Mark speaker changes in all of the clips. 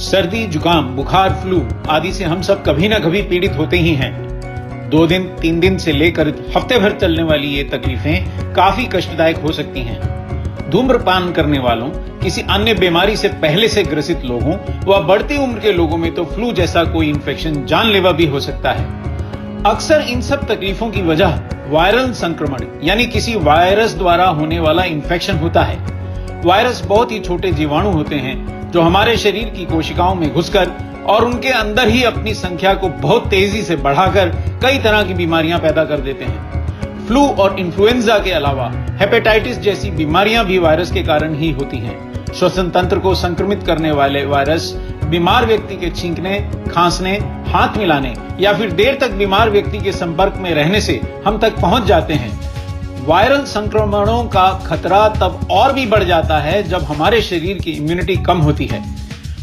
Speaker 1: सर्दी, जुकाम, बुखार, फ्लू आदि से हम सब कभी ना कभी पीड़ित होते ही हैं। 2 दिन, 3 दिन से लेकर हफ्ते भर चलने वाली ये तकलीफें काफी कष्टदायक हो सकती हैं। धूम्रपान करने वालों, किसी अन्य बीमारी से पहले से ग्रसित लोगों व बढ़ती उम्र के लोगों में तो फ्लू जैसा कोई इंफेक्शन जानलेवा भी हो सकता है। अक्सर इन सब तकलीफों की वजह वायरल संक्रमण यानी किसी वायरस द्वारा होने वाला इंफेक्शन होता है। वायरस बहुत ही छोटे जीवाणु होते हैं जो हमारे शरीर की कोशिकाओं में घुसकर और उनके अंदर ही अपनी संख्या को बहुत तेजी से बढ़ाकर कई तरह की बीमारियां पैदा कर देते हैं। फ्लू और इन्फ्लुएंजा के अलावा हेपेटाइटिस जैसी बीमारियां भी वायरस के कारण ही होती हैं। श्वसन तंत्र को संक्रमित करने वाले वायरस बीमार व्यक्ति के छींकने, खांसने, हाथ मिलाने या फिर देर तक बीमार व्यक्ति के संपर्क में रहने से हम तक पहुंच जाते हैं। वायरल संक्रमणों का खतरा तब और भी बढ़ जाता है जब हमारे शरीर की इम्यूनिटी कम होती है।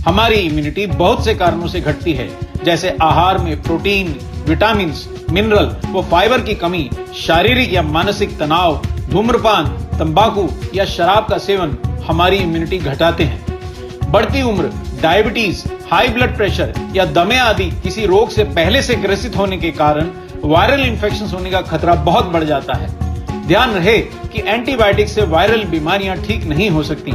Speaker 1: हमारी इम्यूनिटी बहुत से कारणों से घटती है, जैसे आहार में प्रोटीन, विटामिन, मिनरल व फाइबर की कमी, शारीरिक या मानसिक तनाव, धूम्रपान, तंबाकू या शराब का सेवन हमारी इम्यूनिटी घटाते हैं। बढ़ती उम्र, डायबिटीज, हाई ब्लड प्रेशर या दमे आदि किसी रोग से पहले से ग्रसित होने के कारण वायरल इंफेक्शन होने का खतरा बहुत बढ़ जाता है। ध्यान रहे कि एंटीबायोटिक से वायरल बीमारियां ठीक नहीं हो सकती।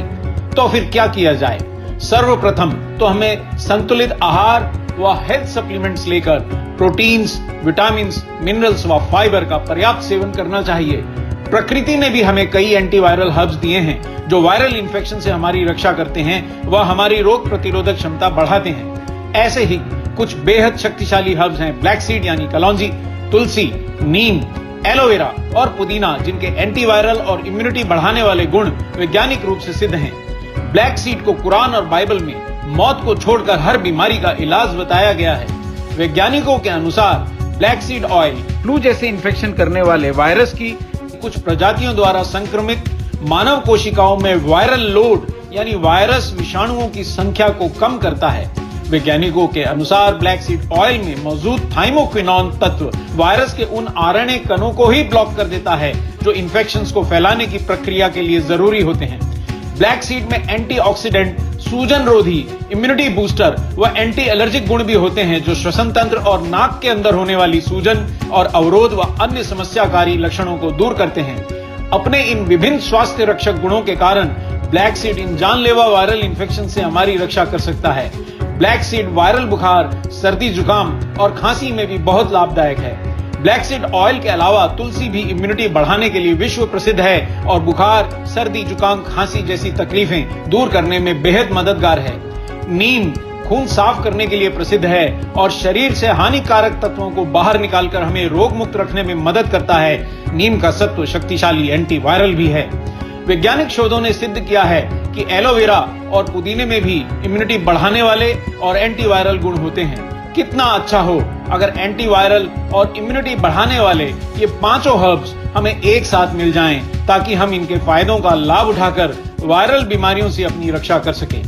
Speaker 1: तो फिर क्या किया जाए? सर्वप्रथम तो हमें संतुलित आहार व हेल्थ सप्लीमेंट्स लेकर प्रोटीन्स, विटामिन्स, मिनरल्स व फाइबर का पर्याप्त सेवन करना चाहिए। प्रकृति ने भी हमें कई एंटीवायरल हर्ब्स दिए हैं जो वायरल इंफेक्शन से हमारी रक्षा करते हैं व हमारी रोग प्रतिरोधक क्षमता बढ़ाते हैं। ऐसे ही कुछ बेहद शक्तिशाली हर्ब्स हैं ब्लैक सीड यानी कलौंजी, तुलसी, नीम, एलोवेरा और पुदीना, जिनके एंटीवायरल और इम्यूनिटी बढ़ाने वाले गुण वैज्ञानिक रूप से सिद्ध हैं। ब्लैक सीड को कुरान और बाइबल में मौत को छोड़कर हर बीमारी का इलाज बताया गया है। वैज्ञानिकों के अनुसार ब्लैक सीड ऑयल फ्लू जैसे इंफेक्शन करने वाले वायरस की कुछ प्रजातियों द्वारा संक्रमित मानव कोशिकाओं में वायरल लोड यानी वायरस विषाणुओं की संख्या को कम करता है। वैज्ञानिकों के अनुसार ब्लैक सीड ऑयल में मौजूद थाइमोक्विनोन तत्व वायरस के उन आरएनए कणों को ही ब्लॉक कर देता है जो इन्फेक्शंस को फैलाने की प्रक्रिया के लिए जरूरी होते हैं। ब्लैक सीड में एंटीऑक्सीडेंट, सूजन रोधी, इम्यूनिटी बूस्टर व एंटी एलर्जिक गुण भी होते हैं जो श्वसन तंत्र और नाक के अंदर होने वाली सूजन और अवरोध व अन्य समस्याकारी लक्षणों को दूर करते हैं। अपने इन विभिन्न स्वास्थ्य रक्षक गुणों के कारण ब्लैक सीड इन जानलेवा वायरल इंफेक्शन से हमारी रक्षा कर सकता है। ब्लैक सीड वायरल बुखार, सर्दी, जुकाम और खांसी में भी बहुत लाभदायक है। ब्लैक सीड ऑयल के अलावा तुलसी भी इम्यूनिटी बढ़ाने के लिए विश्व प्रसिद्ध है और बुखार, सर्दी, जुकाम, खांसी जैसी तकलीफें दूर करने में बेहद मददगार है। नीम खून साफ करने के लिए प्रसिद्ध है और शरीर से हानिकारक तत्वों को बाहर निकालकर हमें रोग मुक्त रखने में मदद करता है। नीम का सत्व शक्तिशाली एंटीवायरल भी है। वैज्ञानिक शोधों ने सिद्ध किया है कि एलोवेरा और पुदीने में भी इम्यूनिटी बढ़ाने वाले और एंटीवायरल गुण होते हैं। कितना अच्छा हो अगर एंटीवायरल और इम्यूनिटी बढ़ाने वाले ये पांचों हर्ब्स हमें एक साथ मिल जाएं, ताकि हम इनके फायदों का लाभ उठाकर वायरल बीमारियों से अपनी रक्षा कर सकें।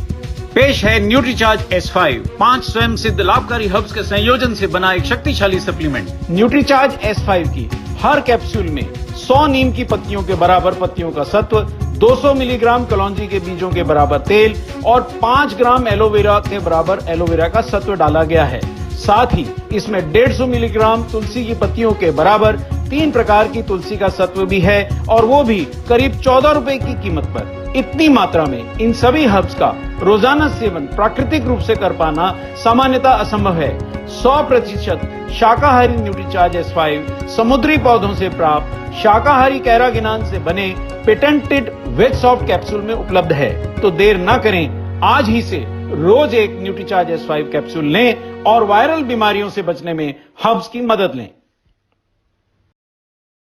Speaker 1: पेश है न्यूट्रीचार्ज S5, 5 स्वयं सिद्ध लाभकारी हर्ब्स के संयोजन से बना एक शक्तिशाली सप्लीमेंट। न्यूट्रीचार्ज S5 की हर कैप्सूल में 100 नीम की पत्तियों के बराबर पत्तियों का सत्व, 200 मिलीग्राम कलौंजी के बीजों के बराबर तेल और 5 ग्राम एलोवेरा के बराबर एलोवेरा का सत्व डाला गया है। साथ ही इसमें 150 मिलीग्राम तुलसी की पत्तियों के बराबर 3 प्रकार की तुलसी का सत्व भी है और वो भी करीब 14 रुपए की कीमत पर। इतनी मात्रा में इन सभी हर्ब्स का रोजाना सेवन प्राकृतिक रूप से कर पाना सामान्यतः असंभव है। 100% शाकाहारी न्यूट्रीचार्ज S5 समुद्री पौधों से प्राप्त शाकाहारी कैरागिनान से बने पेटेंटेड वेज सॉफ्ट कैप्सूल में उपलब्ध है। तो देर न करें, आज ही से रोज एक न्यूट्रीचार्ज S5 कैप्सूल लें और वायरल बीमारियों से बचने में हर्ब्स की मदद लें।